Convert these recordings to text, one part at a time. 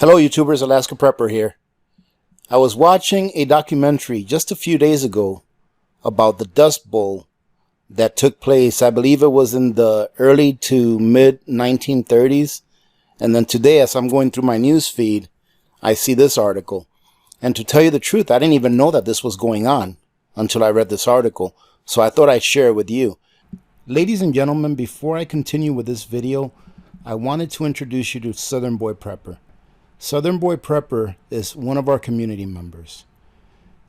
Hello YouTubers, Alaska Prepper here. I was watching a documentary just a few days ago about the Dust Bowl that took place, I believe it was in the early to mid 1930s. And then today, as I'm going through my news feed, I see this article. And to tell you the truth, I didn't even know that this was going on until I read this article. So I thought I'd share it with you. Ladies and gentlemen, before I continue with this video, I wanted to introduce you to Southern Boy Prepper. Southern Boy Prepper is one of our community members,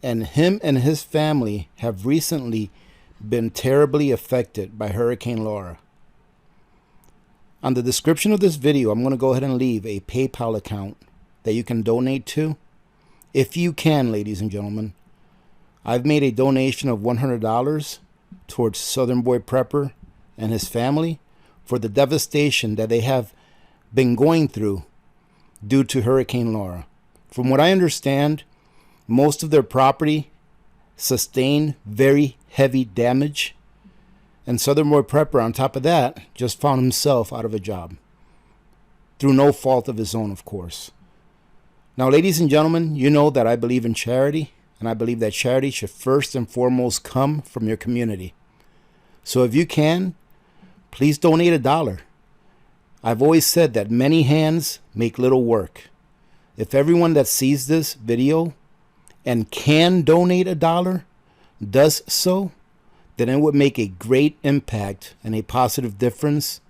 and him and his family have recently been terribly affected by Hurricane Laura. On the description of this video, I'm going to go ahead and leave a PayPal account that you can donate to. If you can, ladies and gentlemen, I've made a donation of $100 towards Southern Boy Prepper and his family for the devastation that they have been going through due to Hurricane Laura. From what I understand, most of their property sustained very heavy damage, and Southern Boy Prepper, on top of that, just found himself out of a job through no fault of his own, of course. Now, ladies and gentlemen, you know that I believe in charity, and I believe that charity should first and foremost come from your community. So if you can, please donate $1. I've always said that many hands make little work. If everyone that sees this video and can donate $1 does so, then it would make a great impact and a positive difference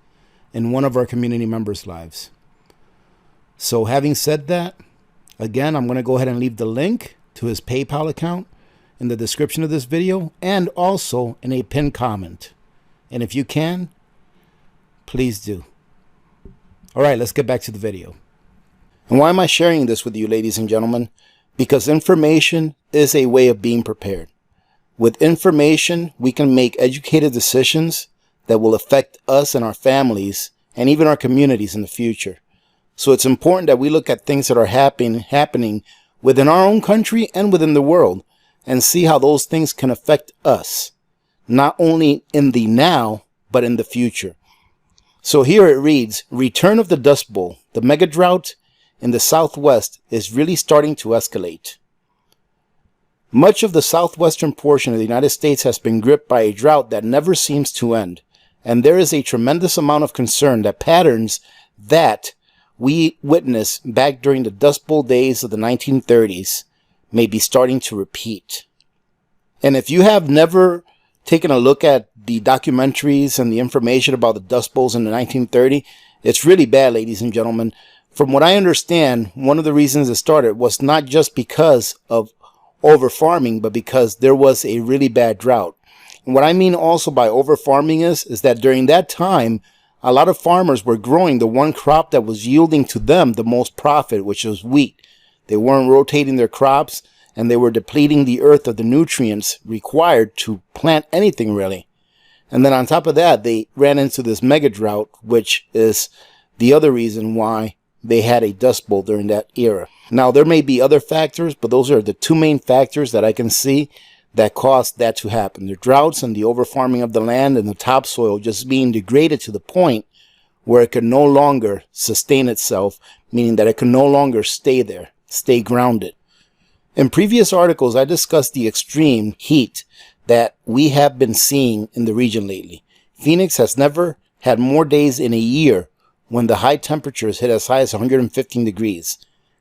in one of our community members' lives. So having said that, again, I'm going to go ahead and leave the link to his PayPal account in the description of this video and also in a pinned comment. And if you can, please do. All right, let's get back to the video. And why am I sharing this with you, ladies and gentlemen? Because information is a way of being prepared. With information, we can make educated decisions that will affect us and our families and even our communities in the future. So it's important that we look at things that are happening within our own country and within the world and see how those things can affect us, not only in the now, but in the future. So here it reads, Return of the Dust Bowl. The mega drought in the Southwest is really starting to escalate. Much of the southwestern portion of the United States has been gripped by a drought that never seems to end. And there is a tremendous amount of concern that patterns that we witnessed back during the Dust Bowl days of the 1930s may be starting to repeat. And if you have never taken a look at the documentaries and the information about the Dust Bowls in the 1930s, it's really bad, ladies and gentlemen. From what I understand, one of the reasons it started was not just because of over farming, but because there was a really bad drought. And what I mean also by over farming is that during that time, a lot of farmers were growing the one crop that was yielding to them the most profit, which was wheat. They weren't rotating their crops, and they were depleting the earth of the nutrients required to plant anything really. And then on top of that, they ran into this mega drought, which is the other reason why they had a Dust Bowl during that era. Now, there may be other factors, but those are the two main factors that I can see that caused that to happen. The droughts and the overfarming of the land and the topsoil just being degraded to the point where it could no longer sustain itself, meaning that it could no longer stay there, stay grounded. In previous articles, I discussed the extreme heat that we have been seeing in the region lately. Phoenix has never had more days in a year when the high temperatures hit as high as 115 degrees.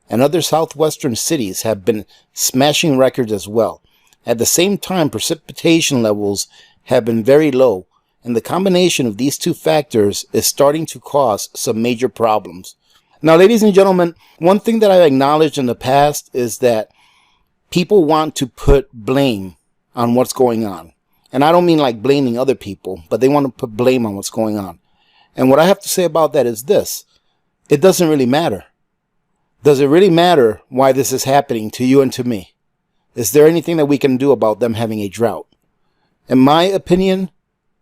And other southwestern cities have been smashing records as well. At the same time, precipitation levels have been very low, and the combination of these two factors is starting to cause some major problems. Now, ladies and gentlemen, one thing that I've acknowledged in the past is that people want to put blame on what's going on. And I don't mean like blaming other people, but they want to put blame on what's going on. And what I have to say about that is this. It doesn't really matter. Does it really matter why this is happening to you and to me? Is there anything that we can do about them having a drought? In my opinion,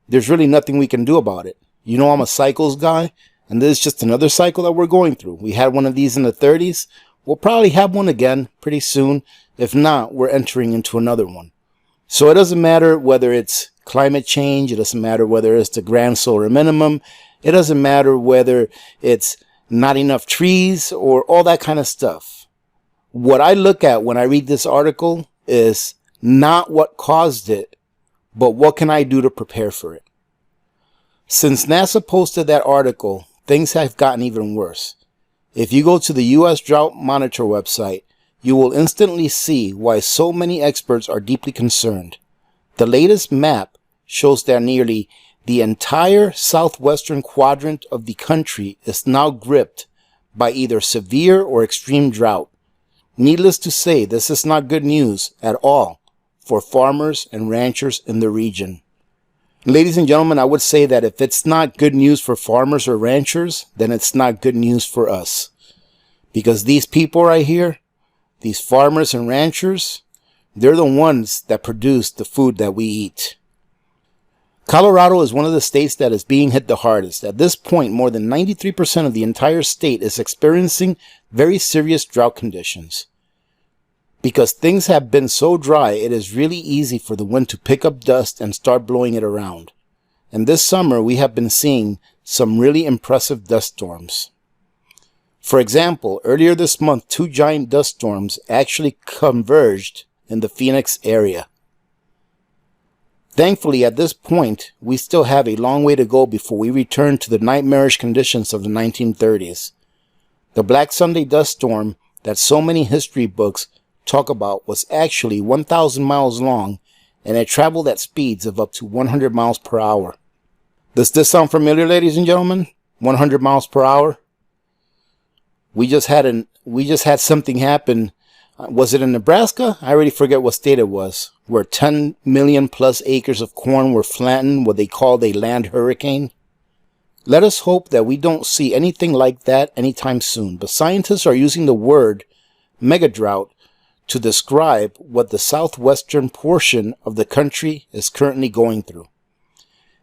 there's really nothing we can do about it. You know, I'm a cycles guy, and this is just another cycle that we're going through. We had one of these in the 30s. We'll probably have one again pretty soon. If not, we're entering into another one. So it doesn't matter whether it's climate change. It doesn't matter whether it's the grand solar minimum. It doesn't matter whether it's not enough trees, or all that kind of stuff. What I look at when I read this article is not what caused it, but what can I do to prepare for it? Since NASA posted that article, things have gotten even worse. If you go to the U.S. Drought Monitor website, you will instantly see why so many experts are deeply concerned. The latest map shows that nearly the entire southwestern quadrant of the country is now gripped by either severe or extreme drought. Needless to say, this is not good news at all for farmers and ranchers in the region. Ladies and gentlemen, I would say that if it's not good news for farmers or ranchers, then it's not good news for us. Because these people right here, these farmers and ranchers, they're the ones that produce the food that we eat. Colorado is one of the states that is being hit the hardest. At this point, more than 93% of the entire state is experiencing very serious drought conditions. Because things have been so dry, it is really easy for the wind to pick up dust and start blowing it around. And this summer, we have been seeing some really impressive dust storms. For example, earlier this month, 2 giant dust storms actually converged in the Phoenix area. Thankfully, at this point, we still have a long way to go before we return to the nightmarish conditions of the 1930s. The Black Sunday dust storm that so many history books talk about was actually 1,000 miles long, and it traveled at speeds of up to 100 miles per hour. Does this sound familiar, ladies and gentlemen? 100 miles per hour? We just had something happen. Was it in Nebraska? I already forget what state it was, where 10 million plus acres of corn were flattened, what they called a land hurricane. Let us hope that we don't see anything like that anytime soon, but scientists are using the word megadrought to describe what the southwestern portion of the country is currently going through.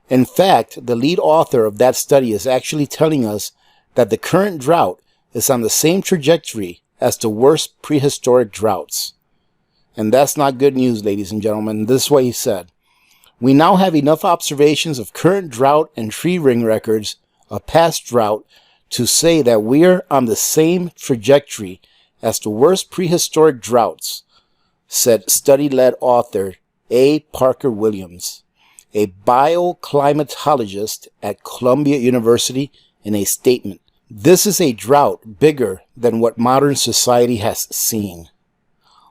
In fact, the lead author of that study is actually telling us that the current drought is on the same trajectory as the worst prehistoric droughts. And that's not good news, ladies and gentlemen. This is what he said. We now have enough observations of current drought and tree ring records of past drought to say that we're on the same trajectory as the worst prehistoric droughts, said study-led author A. Parker Williams, a bioclimatologist at Columbia University, in a statement. This is a drought bigger than what modern society has seen.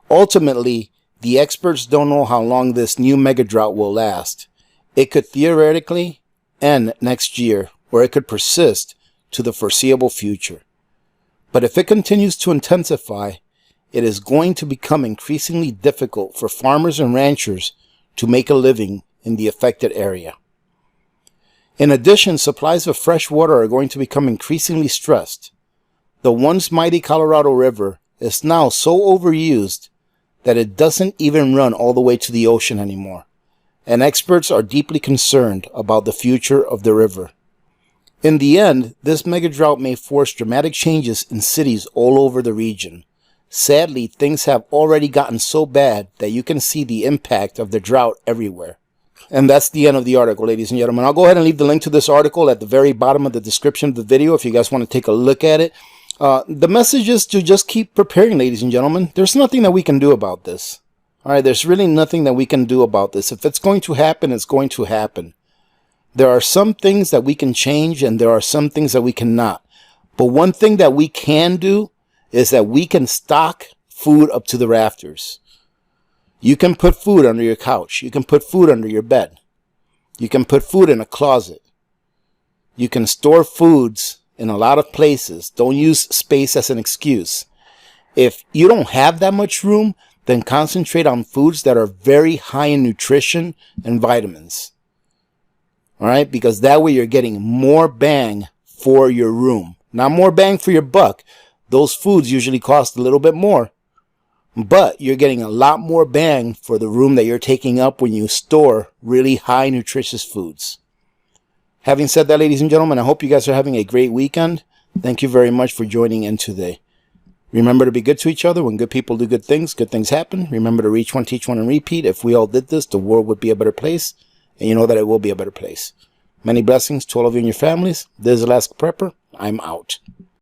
Ultimately, the experts don't know how long this new megadrought will last. It could theoretically end next year, or it could persist to the foreseeable future. But if it continues to intensify, it is going to become increasingly difficult for farmers and ranchers to make a living in the affected area. In addition, supplies of fresh water are going to become increasingly stressed. The once mighty Colorado River is now so overused that it doesn't even run all the way to the ocean anymore, and experts are deeply concerned about the future of the river. In the end, this megadrought may force dramatic changes in cities all over the region. Sadly, things have already gotten so bad that you can see the impact of the drought everywhere. And that's the end of the article, ladies and gentlemen. I'll go ahead and leave the link to this article at the very bottom of the description of the video if you guys want to take a look at it. The message is to just keep preparing, ladies and gentlemen. There's nothing that we can do about this. All right, there's really nothing that we can do about this. If it's going to happen, it's going to happen. There are some things that we can change and there are some things that we cannot. But one thing that we can do is that we can stock food up to the rafters. You can put food under your couch. You can put food under your bed. You can put food in a closet. You can store foods in a lot of places. Don't use space as an excuse. If you don't have that much room, then concentrate on foods that are very high in nutrition and vitamins. All right, because that way you're getting more bang for your room. Not more bang for your buck. Those foods usually cost a little bit more. But you're getting a lot more bang for the room that you're taking up when you store really high nutritious foods. Having said that, ladies and gentlemen, I hope you guys are having a great weekend. Thank you very much for joining in today. Remember to be good to each other. When good people do good things happen. Remember to reach one, teach one, and repeat. If we all did this, the world would be a better place. And you know that it will be a better place. Many blessings to all of you and your families. This is Alaska Prepper. I'm out.